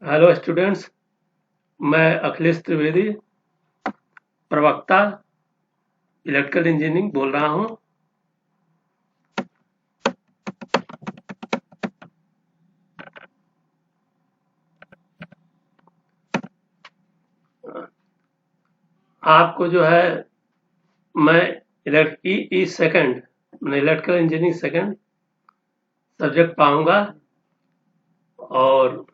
Hello students. मैं अखिलेश त्रिवेदी, प्रवक्ता electrical engineering बोल रहा हूं। आपको जो है मैं ई सेकंड मैं इलेक्ट्रिकल इंजीनियरिंग सेकंड सब्जेक्ट पाऊंगा और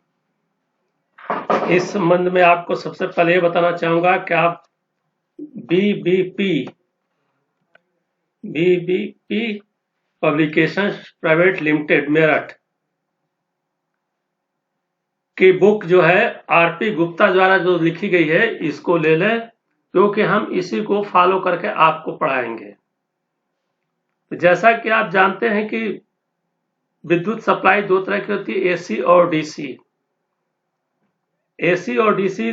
इस संबंध में आपको सबसे पहले ये बताना चाहूंगा कि आप BBP BBP publications private limited Meerut की बुक जो है आरपी गुप्ता द्वारा जो लिखी गई है इसको ले लें, क्योंकि हम इसी को फॉलो करके आपको पढ़ाएंगे। तो जैसा कि आप जानते हैं कि विद्युत सप्लाई दो तरह की होती है, एसी और डीसी। एसी और डीसी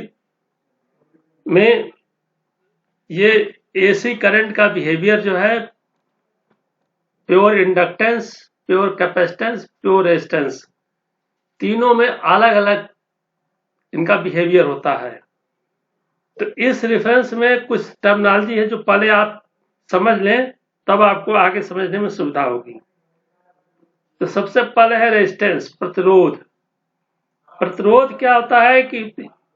में ये एसी करंट का बिहेवियर जो है pure inductance, pure capacitance, pure resistance, तीनों में अलग अलग इनका बिहेवियर होता है। तो इस रेफरेंस में कुछ टर्मिनोलॉजी है जो पहले आप समझ लें, तब आपको आगे समझने में सुविधा होगी। तो सबसे पहले है रेजिस्टेंस, प्रतिरोध। प्रतिरोध क्या होता है कि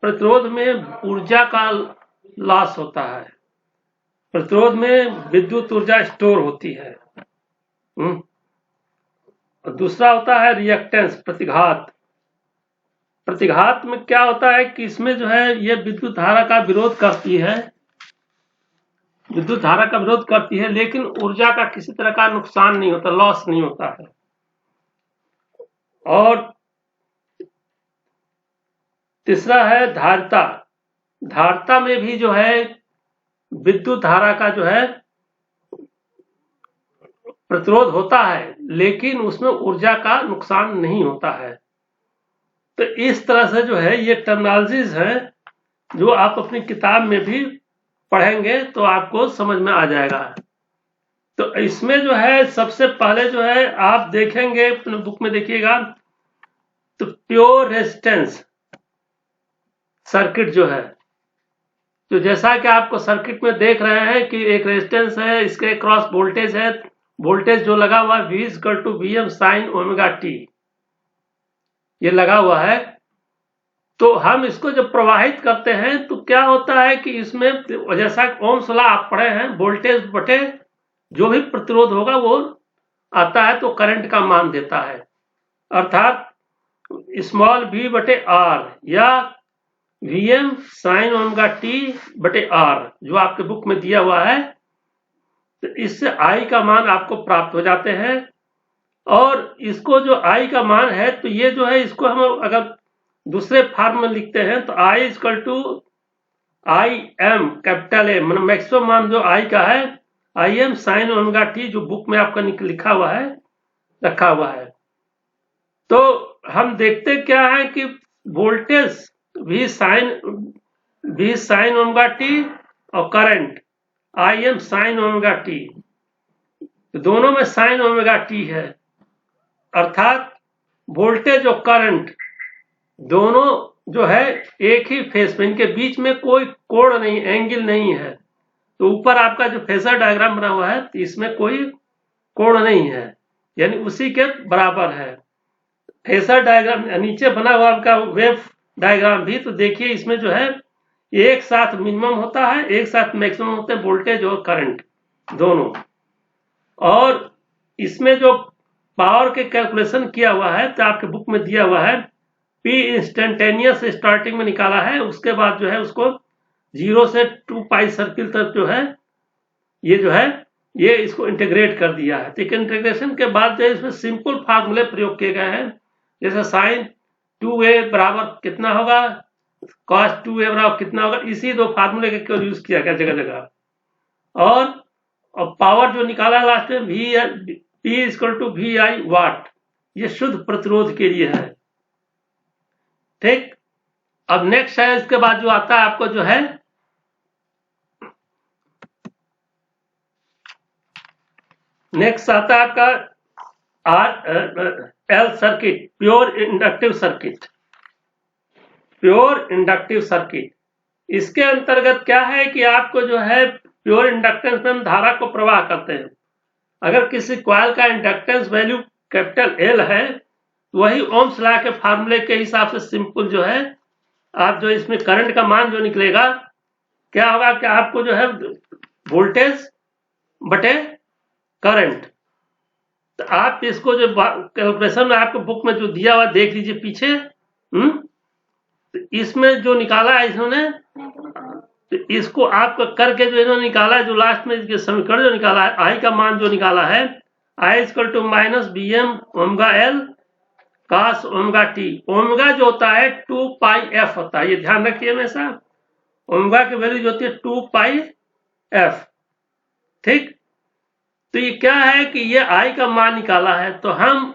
प्रतिरोध में ऊर्जा का लॉस होता है, प्रतिरोध में विद्युत ऊर्जा स्टोर होती है। और दूसरा होता है रिएक्टेंस, प्रतिघात। प्रतिघात में क्या होता है कि इसमें जो है ये विद्युत धारा का विरोध करती है, विद्युत धारा का विरोध करती है, लेकिन ऊर्जा का किसी तरह का नुकसान नहीं होता, लॉस नहीं होता है। और तीसरा है धारिता। धारिता में भी जो है विद्युत धारा का जो है प्रतिरोध होता है, लेकिन उसमें ऊर्जा का नुकसान नहीं होता है। तो इस तरह से जो है ये टर्मिनोलॉजीज हैं जो आप अपनी किताब में भी पढ़ेंगे तो आपको समझ में आ जाएगा। तो इसमें जो है सबसे पहले जो है आप देखेंगे, अपने बुक में देखिएगा, तो प्योर रेजिस्टेंस सर्किट जो है, तो जैसा कि आपको सर्किट में देख रहे हैं कि एक रेजिस्टेंस है, इसके क्रॉस वोल्टेज है, वोल्टेज जो लगा हुआ है V=Vm sin ओमेगा t, ये लगा हुआ है। तो हम इसको जब प्रवाहित करते हैं तो क्या होता है कि इसमें जैसा ओम्स लॉ आप पढ़े हैं, वोल्टेज बटे जो भी प्रतिरोध होगा वो आता है तो करंट का मान देता है, अर्थात स्मॉल v बटे आर या Vm sin ओमेगा t बटे आर जो आपके बुक में दिया हुआ है। तो इससे I का मान आपको प्राप्त हो जाते हैं। और इसको जो I का मान है, तो ये जो है इसको हम अगर दूसरे फॉर्म में लिखते हैं तो I=IM कैपिटल A, मतलब मैक्सिमम मान जो I का है Im sin ओमेगा t, जो बुक में आपका लिखा हुआ है, रखा हुआ है। तो हम देखते क्या है कि voltage V sin omega t और current Im sin omega t, दोनों में sin ओमेगा t है, अर्थात वोल्टेज और करंट दोनों जो है एक ही फेस में, इनके बीच में कोई कोण नहीं, एंगल नहीं है। तो ऊपर आपका जो फेजर डायग्राम बना हुआ है तो इसमें कोई कोण नहीं है, यानी उसी के बराबर है। फेजर डायग्राम नीचे बना हुआ आपका वेव डायग्राम भी, तो देखिए इसमें जो है एक साथ मिनिमम होता है, एक साथ मैक्सिमम होते हैं, वोल्टेज और करंट दोनों। और इसमें जो पावर के कैलकुलेशन किया हुआ है तो आपके बुक में दिया हुआ है, P इंस्टेंटेनियस स्टार्टिंग में निकाला है, उसके बाद जो है उसको 0 से 2 पाई सर्किल तक जो है ये जो है ये इसको इंटीग्रेट कर दिया है। तो इंटीग्रेशन के बाद जो इसमें सिंपल फार्मूले प्रयोग किए गए हैं, जैसे साइन 2a बराबर कितना होगा, कॉस 2a बराबर कितना होगा, इसी दो फार्मूले का क्यों यूज किया गया जगह जगह। और पावर जो निकाला लास्ट में P=VI वाट, ये शुद्ध प्रतिरोध के लिए है। ठीक, अब नेक्स्ट है, इसके बाद जो आता है आपको जो है नेक्स्ट आता है आपका L circuit, pure inductive circuit. Pure inductive circuit. इसके अंतर्गत क्या है कि आपको जो है प्योर इंडक्टेंस में हम धारा को प्रवाह करते हैं। अगर किसी कॉइल का इंडक्टेंस वैल्यू कैपिटल एल है तो वही ओम्स लॉ के फार्मूले के हिसाब से सिंपल जो है आप जो इसमें करंट का मान जो निकलेगा क्या होगा कि आपको जो है वोल्टेज बटे करंट, तो आप इसको जो कैलकुलेशन में आपको बुक में जो दिया हुआ देख लीजिए पीछे। तो इसमें जो निकाला है इन्होंने, तो इसको आपको करके जो इन्होंने निकाला है, जो लास्ट में समीकरण जो निकाला है, आई का मान जो निकाला है I equal to minus B M omega L cos omega T. Omega जो होता है 2 पाई एफ होता है, ये ध्यान रखिए हमेशा। ओमेगा की वैल्यू जो होती है 2 पाई एफ, ठीक। तो ये क्या है कि ये आई का मान निकाला है, तो हम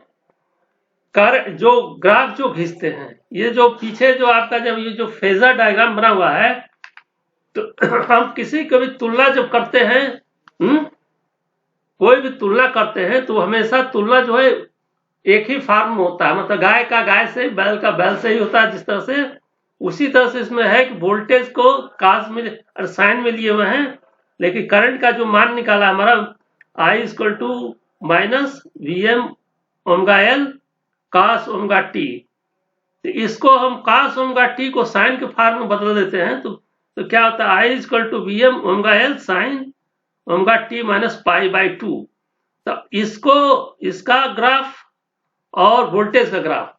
जो ग्राफ जो खींचते हैं, ये जो पीछे जो आपका जब ये जो फेजर डायग्राम बना हुआ है, तो हम किसी को भी तुलना जब करते हैं, कोई भी तुलना करते हैं तो हमेशा तुलना जो है एक ही फॉर्म में होता है, मतलब गाय का गाय से, बैल का बैल से ही होता है जिस तरह से, उसी तरह से इसमें है कि वोल्टेज को कास में और साइन में लिए हुए हैं, लेकिन करंट का जो मान निकाला हमारा I equal to minus V M omega L cos omega T. तो इसको हम कास ओमेगा टी को साइन के फॉर्म में बदल देते हैं, तो क्या होता है I equal to V M omega L sine omega T minus pi by 2। तो इसको, इसका ग्राफ और वोल्टेज का ग्राफ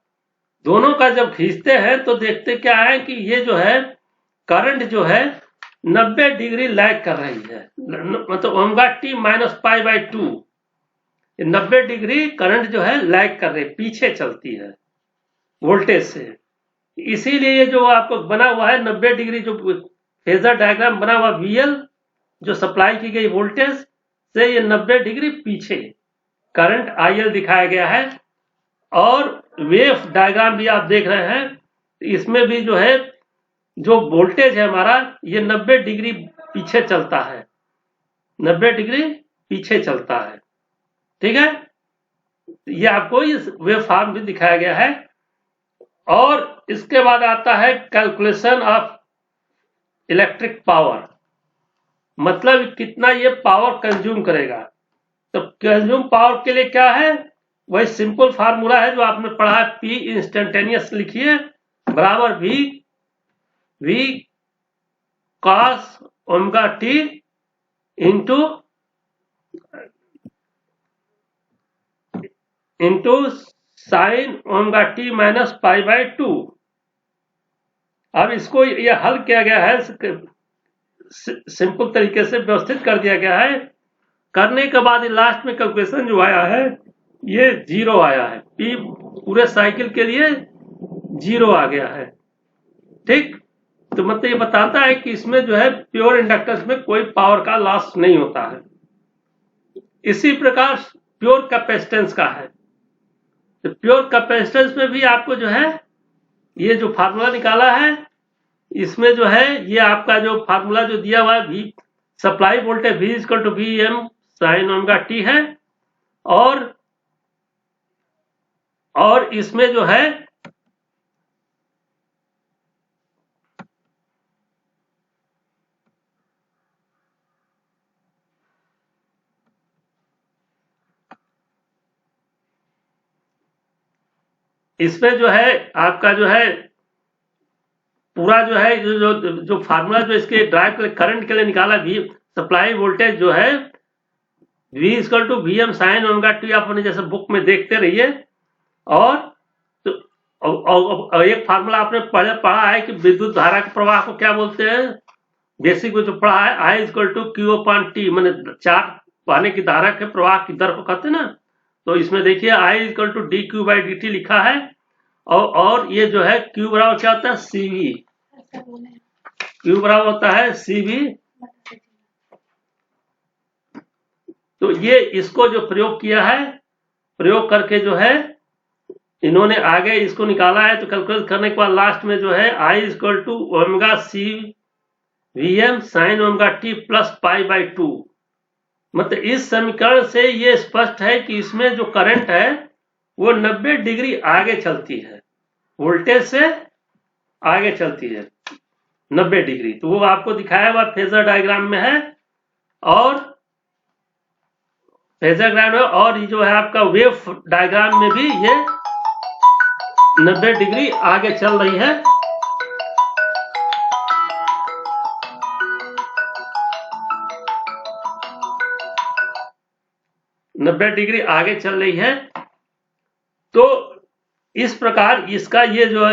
दोनों का जब खींचते हैं तो देखते क्या है कि ये जो है करंट जो है 90 डिग्री लैग कर रही है, मतलब omega T minus pi by 2, 90 degree current जो है लैग कर रही है, पीछे चलती है वोल्टेज से। इसीलिए ये जो आपको बना हुआ है 90 डिग्री जो फेजर डायग्राम बना हुआ VL जो सप्लाई की गई वोल्टेज से, ये 90 डिग्री पीछे करंट IL दिखाया गया है। और वेव डायग्राम भी आप देख रहे हैं, इसमें भी जो है जो वोल्टेज है हमारा ये 90 डिग्री पीछे चलता है, 90 डिग्री पीछे चलता है, ठीक है। ये आपको इस वेव फॉर्म भी दिखाया गया है। और इसके बाद आता है कैलकुलेशन ऑफ इलेक्ट्रिक पावर, मतलब कितना ये पावर कंज्यूम करेगा। तो कंज्यूम पावर के लिए क्या है, वही सिंपल फार्मूला है जो आपने पढ़ा है, P इंस्टेंटेनियस लिखिए बराबर V cos omega T into sine omega T minus pi by 2। अब इसको ये हल किया गया है, सिंपल तरीके से व्यवस्थित कर दिया गया है। करने के बाद लास्ट में कैलकुलेशन जो आया है ये 0 आया है, P पूरे साइकिल के लिए 0 आ गया है, ठीक। तो मतलब ये बताता है कि इसमें जो है प्योर इंडक्टेंस में कोई पावर का लॉस नहीं होता है। इसी प्रकार प्योर कैपेसिटेंस का है, तो प्योर कैपेसिटेंस में भी आपको जो है ये जो फार्मूला निकाला है, इसमें जो है ये आपका जो फार्मूला जो दिया हुआ है, V supply voltage V equal to V M sine omega T है। और इसमें जो है इसमें जो है आपका जो है पूरा जो है जो फार्मूला जो इसके ड्राइव करंट के लिए निकाला, V सप्लाई वोल्टेज जो है V equal to V M sine omega T, आप अपने जैसे बुक में देखते रहिए। और तो एक फार्मूला आपने पढ़ा है कि विद्युत धारा के प्रवाह को क्या बोलते हैं, बेसिक में जो पढ़ा है I equal to Q upon T, मैंने चार्ज पाने की धारा के प्रवाह की दर को कहते हैं ना। तो इसमें देखिए I equal to D Q by D T लिखा है, और ये जो है Q बराबर क्या होता है CV, Q बराबर होता है CV। तो ये इसको जो प्रयोग किया है, प्रयोग करके जो है इन्होंने आगे इसको निकाला है। तो कैलकुलेट करने के बाद लास्ट में जो है I equal to omega C V M sine omega T plus pi by 2। मतलब इस समीकरण से ये स्पष्ट है कि इसमें जो करंट है वो 90 डिग्री आगे चलती है वोल्टेज से, आगे चलती है 90 डिग्री। तो वो आपको दिखाया हुआ फेजर डायग्राम में है, और फेजर डायग्राम में, और ये जो है आपका वेव डायग्राम में भी ये 90 डिग्री आगे चल रही है। नब्बे डिग्री आगे चल रही है। तो इस प्रकार इसका ये जो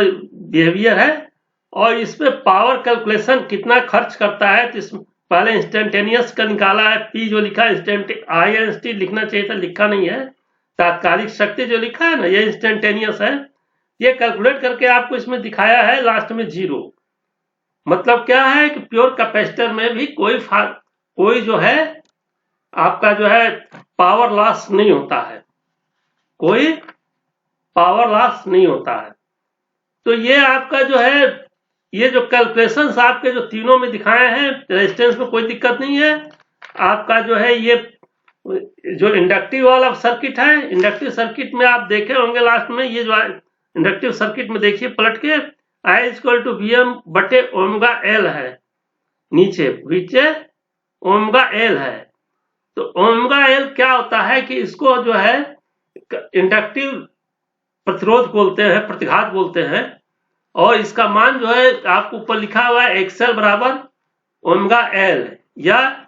बिहेवियर है, और इसमें पावर कैलकुलेशन कितना खर्च करता है, तो इस पहले इंस्टेंटेनियस का निकाला है, पी जो लिखा है INST लिखना चाहिए था, लिखा नहीं है। तात्कालिक शक्ति जो लिखा है ना, ये इंस्टेंटेनियस है। ये कैलकुलेट करके आपको इसमें दिखाया है लास्ट में 0। मतलब क्या है कि प्योर कैपेसिटर में भी कोई जो है आपका जो है पावर लॉस नहीं होता है, कोई पावर लॉस नहीं होता है। तो ये आपका जो है, ये जो कैलकुलेशंस आपके जो तीनों में दिखाए हैं, रेजिस्टेंस में कोई दिक्कत नहीं है। आपका जो है ये जो इंडक्टिव वाला सर्किट है, इंडक्टिव सर्किट में आप देखे होंगे लास्ट में, ये जो इंडक्टिव सर्किट में देखिए पलट के, I=Vm/L है, नीचे L है। तो L क्या होता है कि इसको जो है इंडक्टिव प्रतिरोध बोलते हैं, प्रतिघात बोलते हैं, और इसका मान जो है आपको ऊपर लिखा हुआ है XL = L या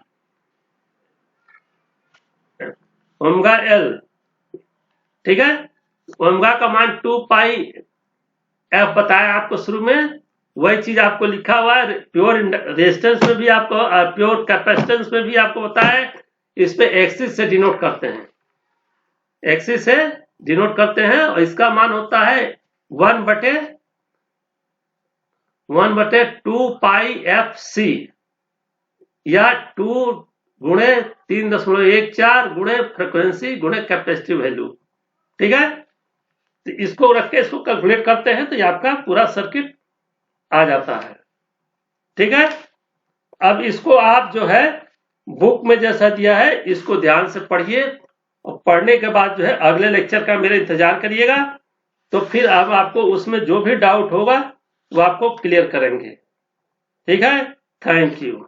L, ठीक है। ओमेगा का मान 2πf बताया आपको शुरू में, वही चीज आपको लिखा हुआ है प्योर रेजिस्टेंस में भी, आपको प्योर कैपेसिटेंस में भी आपको बताया। इस पे एक्सिस से डिनोट करते हैं, एक्सिस से डिनोट करते हैं, और इसका मान होता है 1/2πfc या 2 × 3.14 गुणे फ्रीक्वेंसी गुणे कैपेसिटिव वैल्यू, ठीक है। तो इसको रख के इसको कैलकुलेट करते हैं, तो ये आपका पूरा सर्किट आ जाता है, ठीक है। अब इसको आप जो है बुक में जैसा दिया है इसको ध्यान से पढ़िए, और पढ़ने के बाद जो है अगले लेक्चर का मेरा इंतजार करिएगा। तो फिर अब आपको उसमें जो भी डाउट होगा वो आपको क्लियर करेंगे, ठीक है। Thank you.